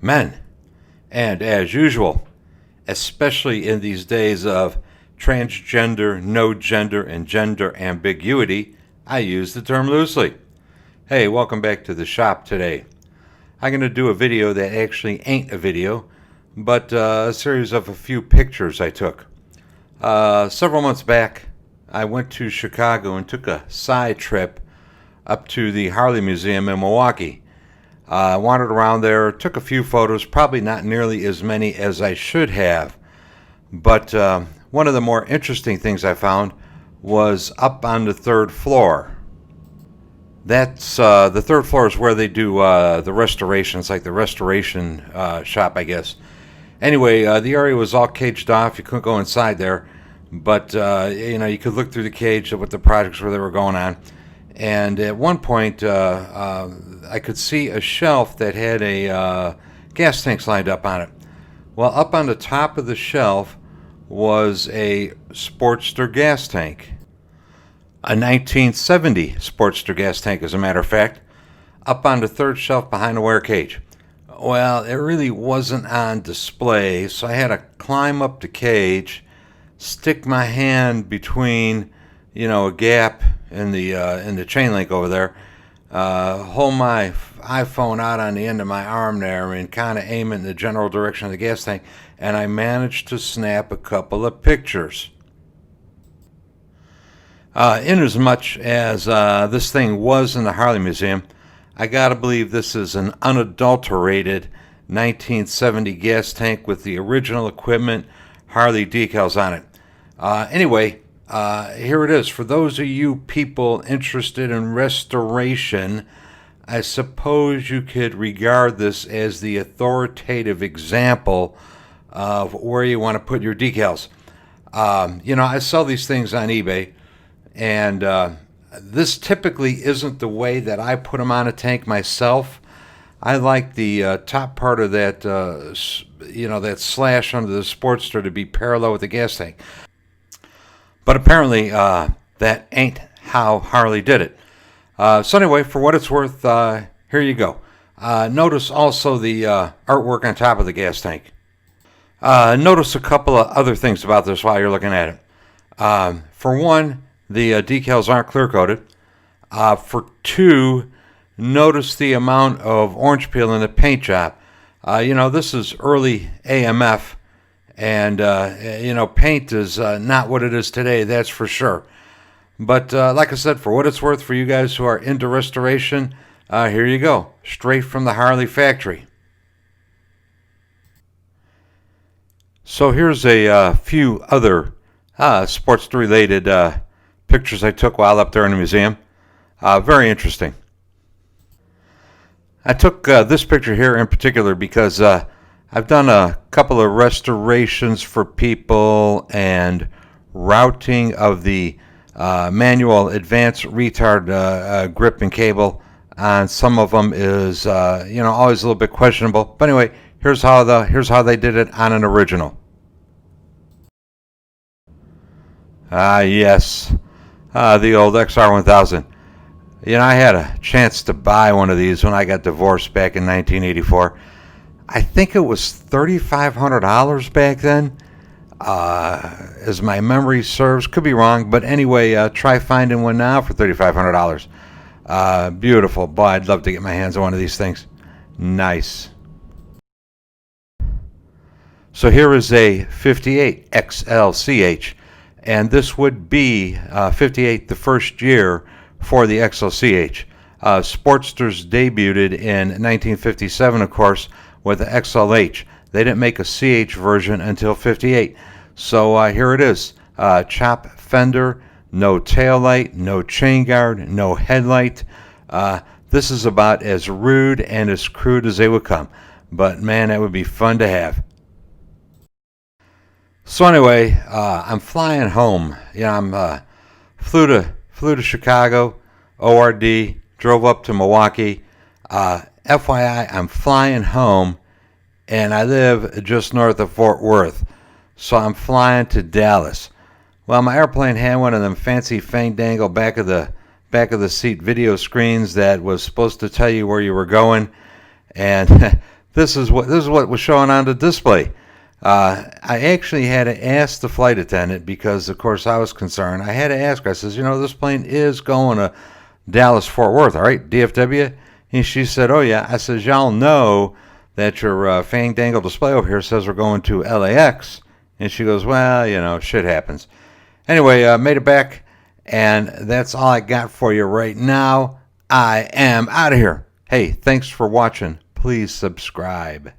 men. And as usual, especially in these days of transgender, no gender, and gender ambiguity, I use the term loosely. Hey, welcome back to the shop today. I'm going to do a video that actually ain't a video, but a series of a few pictures I took. Several months back, I went to Chicago and took a side trip up to the Harley Museum in Milwaukee. I wandered around there, took a few photos, probably not nearly as many as I should have. But one of the more interesting things I found was up on the third floor. That's the third floor is where they do the restorations, like the restoration shop, I guess. Anyway, the area was all caged off. You couldn't go inside there, but you could look through the cage at what the projects were that were going on. And at one point, I could see a shelf that had a gas tanks lined up on it. Well, up on the top of the shelf was a Sportster gas tank. A 1970 Sportster gas tank, as a matter of fact, up on the third shelf behind the wire cage. Well, it really wasn't on display, so I had to climb up the cage, stick my hand between, a gap in the chain link over there, hold my iPhone out on the end of my arm there and kind of aim it in the general direction of the gas tank, and I managed to snap a couple of pictures. Inasmuch as this thing was in the Harley Museum, I gotta believe this is an unadulterated 1970 gas tank with the original equipment, Harley decals on it. Anyway, here it is. For those of you people interested in restoration, I suppose you could regard this as the authoritative example of where you want to put your decals. I sell these things on eBay, and this typically isn't the way that I put them on a tank myself. I like the top part of that, that slash under the Sportster to be parallel with the gas tank. But apparently, that ain't how Harley did it. So anyway, for what it's worth, here you go. Notice also the artwork on top of the gas tank. Notice a couple of other things about this while you're looking at it. For one, the decals aren't clear-coated. For two, notice the amount of orange peel in the paint job. This is early AMF. And, paint is not what it is today, that's for sure. But like I said, for what it's worth, for you guys who are into restoration, here you go. Straight from the Harley factory. So here's a few other sports-related pictures I took while up there in the museum. Very interesting. I took this picture here in particular because I've done a couple of restorations for people, and routing of the manual advanced retard grip and cable on some of them is always a little bit questionable. But anyway, here's how they did it on an original. Yes, the old XR1000. I had a chance to buy one of these when I got divorced back in 1984. I think it was $3,500 back then, as my memory serves. Could be wrong, but anyway, try finding one now for $3,500. Beautiful. Boy, I'd love to get my hands on one of these things. Nice. So here is a 58 XLCH, and this would be 58 the first year for the XLCH. Sportsters debuted in 1957, of course, with the XLH. They didn't make a CH version until 58. So here it is. Chop fender, no taillight, no chain guard, no headlight. This is about as rude and as crude as they would come. But man, that would be fun to have. So anyway, I'm flying home. Flew to Chicago, ORD, drove up to Milwaukee. FYI, I'm flying home, and I live just north of Fort Worth, so I'm flying to Dallas. Well, my airplane had one of them fancy fang-dangle back of the seat video screens that was supposed to tell you where you were going, and this is what was showing on the display. I actually had to ask the flight attendant because, of course, I was concerned. I had to ask her. I says, this plane is going to Dallas Fort Worth, all right, DFW? And she said, oh, yeah. I says, y'all know that your fang dangle display over here says we're going to LAX. And she goes, well, shit happens. Anyway, made it back, and that's all I got for you right now. I am out of here. Hey, thanks for watching. Please subscribe.